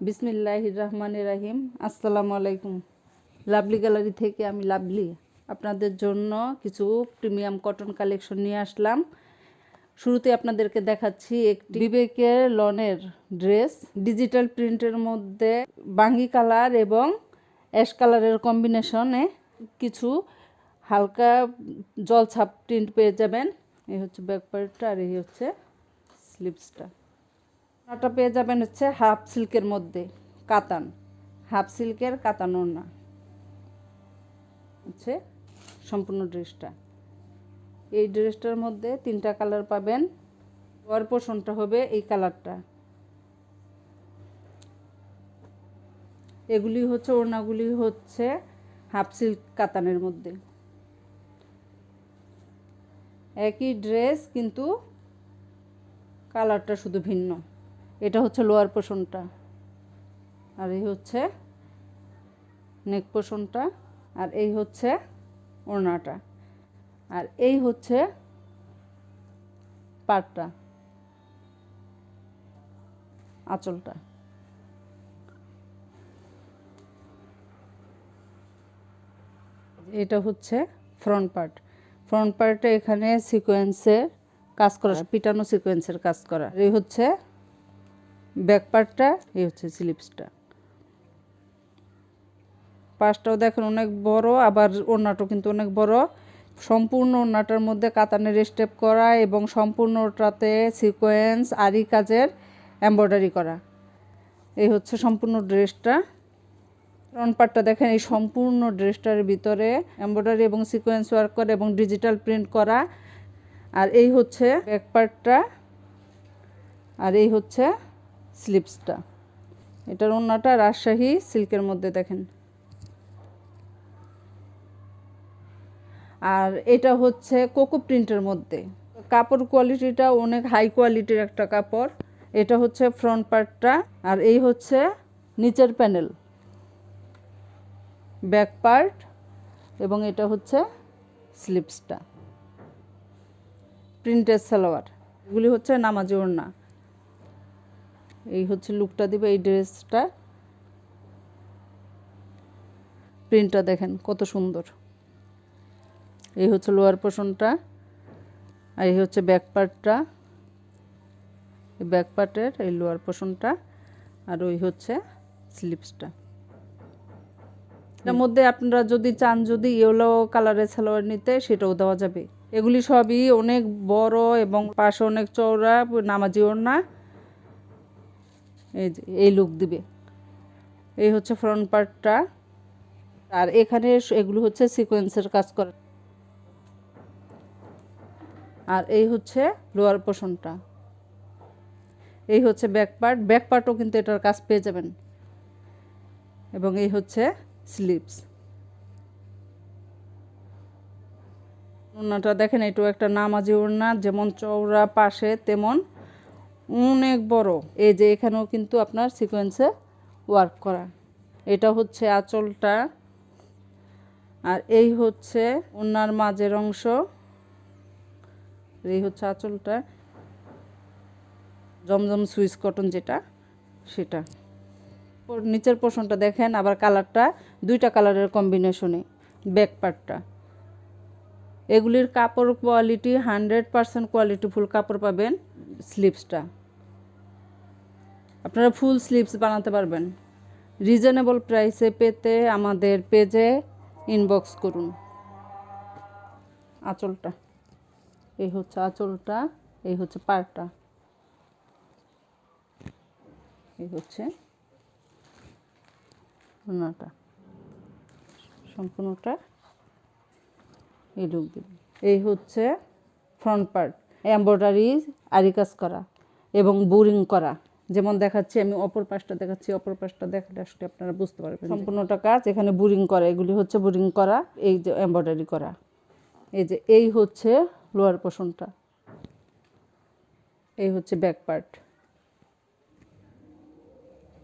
বিসমিল্লাহির রহমানির রহিম। আসসালামু আলাইকুম। লাভলি গ্যালারি থেকে আমি লাভলি আপনাদের জন্য কিছু প্রিমিয়াম কটন কালেকশন নিয়ে আসলাম। শুরুতে আপনাদেরকে দেখাচ্ছি একটি বিবেকের লনের ড্রেস, ডিজিটাল প্রিন্টের মধ্যে বাঙ্গি কালার এবং অ্যাশ কালারের কম্বিনেশনে কিছু হালকা জলছাপ প্রিন্ট পেয়ে যাবেন। এই হচ্ছে ব্যাক পার্টটা আর এই হচ্ছে স্লিভসটা। ওনাটা পেয়ে যাবেন হচ্ছে হাফ সিল্কের মধ্যে কাতান, হাফ সিল্কের কাতান ওড়না হচ্ছে সম্পূর্ণ ড্রেসটা। এই ড্রেসটার মধ্যে তিনটা কালার পাবেন। ওর পোর্শনটা হবে এই কালারটা। এগুলি হচ্ছে ওড়নাগুলি হচ্ছে হাফ সিল্ক কাতানের মধ্যে। একই ড্রেস কিন্তু কালারটা শুধু ভিন্ন। এটা হচ্ছে লোয়ার পোর্শনটা আর এই হচ্ছে নেক পোর্শনটা আর এই হচ্ছে ওড়নাটা আর এই হচ্ছে পাটটা, আঁচলটা। এটা হচ্ছে ফ্রন্ট পার্ট। ফ্রন্ট পার্টে এখানে সিকোয়েন্সের কাজ করা, পিটানো সিকোয়েন্সের কাজ করা। এই হচ্ছে ব্যাক পার্টটা, এই হচ্ছে স্লিভসটা। পাশটাও দেখেন অনেক বড়, আবার ওড়নাটাও কিন্তু অনেক বড়। সম্পূর্ণ ওড়নাটার মধ্যে কাতানের স্টেপ করা এবং সম্পূর্ণটাতে সিকোয়েন্স আরি কাজের এমব্রয়ডারি করা। এই হচ্ছে সম্পূর্ণ ড্রেসটা। ফ্রন্ট পার্টটা দেখেন, এই সম্পূর্ণ ড্রেসটার ভিতরে এমব্রয়ডারি এবং সিকোয়েন্স ওয়ার্ক করা এবং ডিজিটাল প্রিন্ট করা। আর এই হচ্ছে ব্যাক পার্টটা আর এই হচ্ছে স্লিভসটা। এটার ওড়নাটা রাজশাহী সিল্কের মধ্যে দেখেন। আর এটা হচ্ছে কোকো প্রিন্টের মধ্যে। কাপড় কোয়ালিটিটা অনেক হাই কোয়ালিটির একটা কাপড়। এটা হচ্ছে ফ্রন্ট পার্টটা আর এই হচ্ছে নিচের প্যানেল, ব্যাক পার্ট এবং এটা হচ্ছে স্লিভসটা। প্রিন্টের সালোয়ার, এগুলি হচ্ছে নামাজি ওড়না। এই হচ্ছে লুকটা দিবে এই ড্রেসটা। প্রিন্টটা দেখেন কত সুন্দর। এই হচ্ছে লোয়ার পোর্শনটা আর এই হচ্ছে ব্যাক পার্টটা। এই ব্যাক পার্টের এই লোয়ার পোর্শনটা আর ওই হচ্ছে স্লিভসটা। এর মধ্যে আপনারা যদি চান যদি ইয়েলো কালারের সালোয়ার নিতে সেটাও দেওয়া যাবে। এগুলি সবই অনেক বড় এবং পাশে অনেক চওড়া নামাজি ওড়না। এই যে এই লুক দিবে। এই হচ্ছে ফ্রন্ট পার্টটা আর এখানে এগুলো হচ্ছে সিকোয়েন্সের কাজ করা। আর এই হচ্ছে লোয়ার পোর্শনটা। এই হচ্ছে ব্যাক পার্ট। ব্যাক পার্টও কিন্তু এটার কাজ পেয়ে যাবেন। এবং এই হচ্ছে স্লিভস। ওড়নাটা দেখেন, এটাও একটা নামাজি ওড়না, যেমন চওড়া পাশে তেমন অনেক বড়। এই যে এখানেও কিন্তু আপনার সিকোয়েন্সে ওয়ার্ক করা। এটা হচ্ছে আঁচলটা আর এই হচ্ছে ওড়নার মাঝের অংশ। এই হচ্ছে আঁচলটা, জমজম সুইস কটন যেটা সেটা। নিচের পোর্শনটা দেখেন, আবার কালারটা দুইটা কালারের কম্বিনেশনে। ব্যাক পার্টটা, এগুলির কাপড় কোয়ালিটি 100% কোয়ালিটিফুল কাপড় পাবেন। স্লিভসটা আপনারা ফুল স্লিভস বানাতে পারবেন। রিজনেবল প্রাইসে পেতে আমাদের পেজে ইনবক্স করুন। আঁচলটা, এই হচ্ছে আঁচলটা, এই হচ্ছে পাড়টা, এই হচ্ছে ওড়নাটা। সম্পূর্ণটা এই লুক দেবে। এই হচ্ছে ফ্রন্ট পার্ট, এমব্রয়ডারি আরি কাজ করা এবং বোরিং করা। যেমন দেখাচ্ছি আমি, অপর পাশটা দেখাচ্ছি, অপর পাশটা দেখালে আসলে আপনারা বুঝতে পারবেন। সম্পূর্ণটা কাজ এখানে বোরিং করা, এগুলি হচ্ছে বোরিং করা, এই যে এমব্রয়ডারি করা। এই যে এই হচ্ছে লোয়ার পোর্শনটা, এই হচ্ছে ব্যাক পার্ট।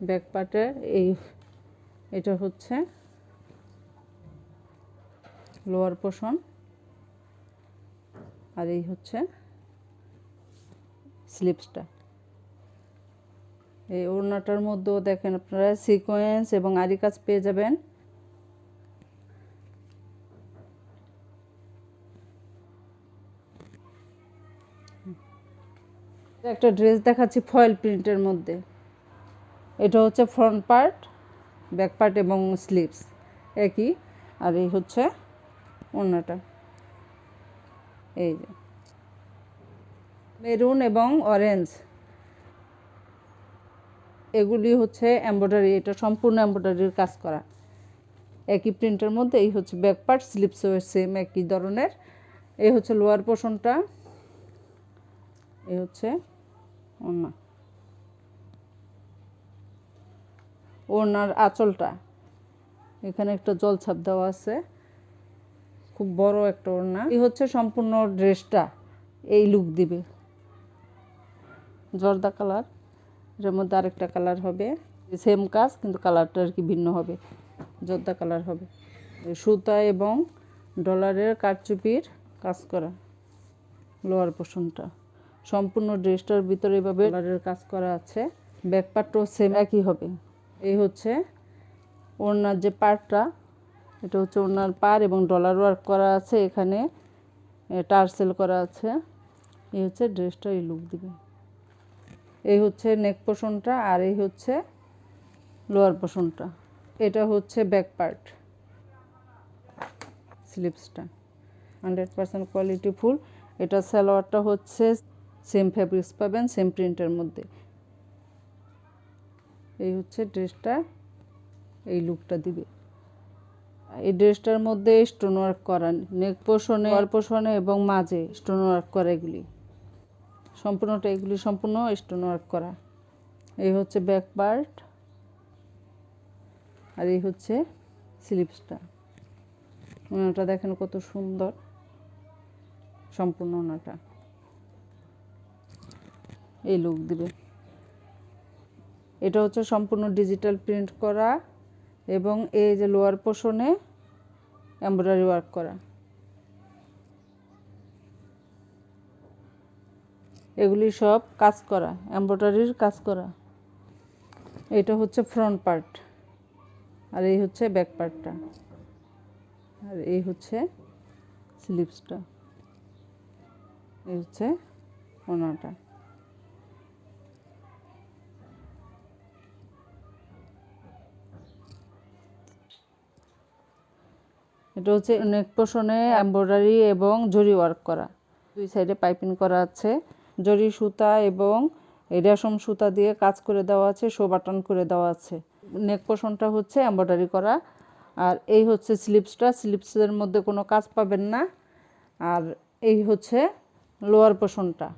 ব্যাক পার্টের এটা হচ্ছে লোয়ার পোর্শন আর এই হচ্ছে স্লিভসটা। এই ওড়নাটার মধ্যেও দেখেন আপনারা সিকোয়েন্স এবং আরি কাজ পেয়ে যাবেন। একটা ড্রেস দেখাচ্ছি ফয়েল প্রিন্টের মধ্যে। এটা হচ্ছে ফ্রন্ট পার্ট, ব্যাক পার্ট এবং স্লিভস একই। আর এই হচ্ছে ওড়নাটা, এই যে মেরুন এবং অরেঞ্জ, এগুলি হচ্ছে এমব্রয়ডারি। এটা সম্পূর্ণ এমব্রয়ডারির কাজ করা, একই প্রিন্টের মধ্যে। এই হচ্ছে ব্যাক পার্ট, স্লিভসও সেম একই ধরনের। এই হচ্ছে লোয়ার পোর্শনটা, এই হচ্ছে ওড়না, ওড়নার আঁচলটা এখানে একটা জলছাপ দেওয়া আছে, খুব বড় একটা ওড়না। এই হচ্ছে সম্পূর্ণ ড্রেসটা, এই লুক দিবে। জর্দা কালার, এর মধ্যে আরেকটা কালার হবে, সেম কাজ কিন্তু কালারটা আর কি ভিন্ন হবে, জর্দা কালার হবে। সুতা এবং ডলারের কারচুপির কাজ করা লোয়ার পোর্শনটা। সম্পূর্ণ ড্রেসটার ভিতরে এভাবে ডলারের কাজ করা আছে। ব্যাক পার্টও সেম একই হবে। এই হচ্ছে ওড়নার যে পার্টটা, এটা হচ্ছে ওড়নার পার এবং ডলার ওয়ার্ক করা আছে, এখানে টার্সেল করা আছে। এই হচ্ছে ড্রেসটা, এই লুক দিবে। এই হচ্ছে নেক পোর্শনটা, আর এই হচ্ছে লোয়ার পোর্শনটা। এটা হচ্ছে ব্যাক পার্ট, স্লিভসটা 100% কোয়ালিটি ফুল। এটা সালোয়ারটা হচ্ছে সেম ফ্যাব্রিক্স পাবেন, সেম প্রিন্টের মধ্যে। এই হচ্ছে ড্রেসটা, এই লুকটা দিবে। এই ড্রেসটার মধ্যে স্টোন ওয়ার্ক করা, নেক পোর্শনে, লোয়ার পোর্শনে এবং মাঝে স্টোন ওয়ার্ক করা, এগুলি সম্পূর্ণটা, এগুলি সম্পূর্ণ স্টোন ওয়ার্ক করা। এই হচ্ছে ব্যাক পার্ট, আর এই হচ্ছে স্লিভসটা। ওনাটা দেখেন কত সুন্দর, সম্পূর্ণ ওনাটা এই লুক দিবে। এটা হচ্ছে সম্পূর্ণ ডিজিটাল প্রিন্ট করা এবং এই যে লোয়ার পোর্শনে এমব্রয়ডারি ওয়ার্ক করা, এগুলি সব কাজ করা, এমব্রয়ডারির কাজ করা। এটা হচ্ছে ফ্রন্ট পার্ট, আর এই হচ্ছে ব্যাক পার্টটা, আর এই হচ্ছে স্লিভসটা, এই হচ্ছে ওড়নাটা। এটা হচ্ছে নেক পোর্শনে এমব্রয়ডারি এবং জরি ওয়ার্ক করা, দুই সাইডে পাইপিং করা আছে। জরি সুতা এবং রেশম সুতা দিয়ে কাজ করে দেওয়া আছে, শো বাটন করে দেওয়া আছে। নেক পোর্শনটা হচ্ছে এমব্রয়ডারি করা, আর এই হচ্ছে স্লিভসটা। স্লিভসের মধ্যে কোনো কাজ পাবেন না। আর এই হচ্ছে লোয়ার পোর্শনটা।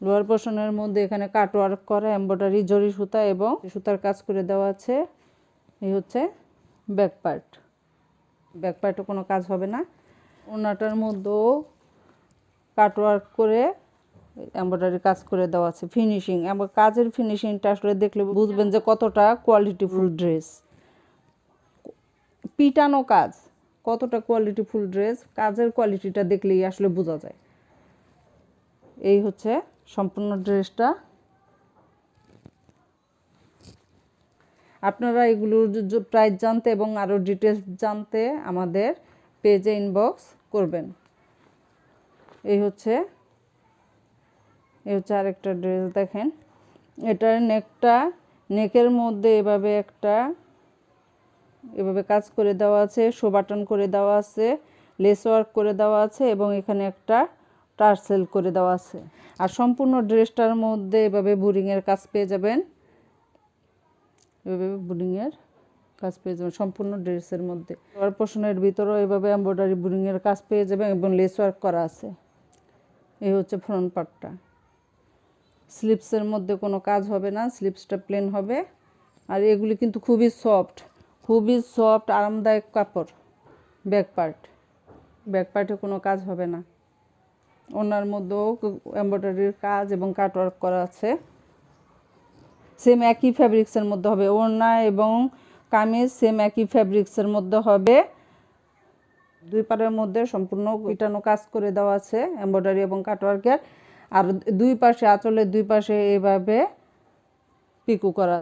লোয়ার পোর্শনের মধ্যে এখানে কাট ওয়ার্ক করা, এমব্রয়ডারি, জরি সুতা এবং সুতার কাজ করে দেওয়া আছে। এই হচ্ছে ব্যাক পার্ট, ব্যাক পার্টে কোনো কাজ হবে না। ওড়নাটার মধ্যেও কাট ওয়ার্ক করে এমব্রয়ডারি কাজ করে দেওয়া আছে। ফিনিশিং এবং কাজের ফিনিশিংটা আসলে দেখলে বুঝবেন যে কতটা কোয়ালিটিফুল ড্রেস, পিটানো কাজ, কতটা কোয়ালিটিফুল ড্রেস, কাজের কোয়ালিটিটা দেখলেই আসলে বোঝা যায়। এই হচ্ছে সম্পূর্ণ ড্রেসটা। আপনারা এগুলোর প্রাইস জানতে এবং আরও ডিটেলস জানতে আমাদের পেজে ইনবক্স করবেন। এই হচ্ছে আরেকটা ড্রেস দেখেন। এটার নেকটা, নেকের মধ্যে এভাবে কাজ করে দেওয়া আছে, শো বাটন করে দেওয়া আছে, লেস ওয়ার্ক করে দেওয়া আছে এবং এখানে একটা টার্সেল করে দেওয়া আছে। আর সম্পূর্ণ ড্রেসটার মধ্যে এভাবে বুরিংয়ের কাজ পেয়ে যাবেন, এভাবে বুরিংয়ের কাজ পেয়ে যাবেন সম্পূর্ণ ড্রেসের মধ্যে। লোয়ার পোর্শনের ভিতরেও এভাবে এমব্রয়ডারি বুরিংয়ের কাজ পেয়ে যাবেন এবং লেস ওয়ার্ক করা আছে। এই হচ্ছে ফ্রন্ট পার্টটা। স্লিভসের মধ্যে কোনো কাজ হবে না, স্লিভসটা প্লেন হবে। আর এগুলি কিন্তু খুবই সফট আরামদায়ক কাপড়। ব্যাক পার্টে কোনো কাজ হবে না। ওনার মধ্যেও এমব্রয়ডারির কাজ এবং কাটওয়ার্ক করা আছে, সেম একই ফ্যাব্রিক্সের মধ্যে হবে। ওড়না এবং কামিজ সেম একই ফ্যাব্রিক্সের মধ্যে হবে। দুই পাড়ের মধ্যে সম্পূর্ণ পিটানো কাজ করে দেওয়া আছে এমব্রয়ডারি এবং কাটওয়ার্কের। আর দুই পাশে, আঁচলের দুই পাশে এভাবে পিকো করা।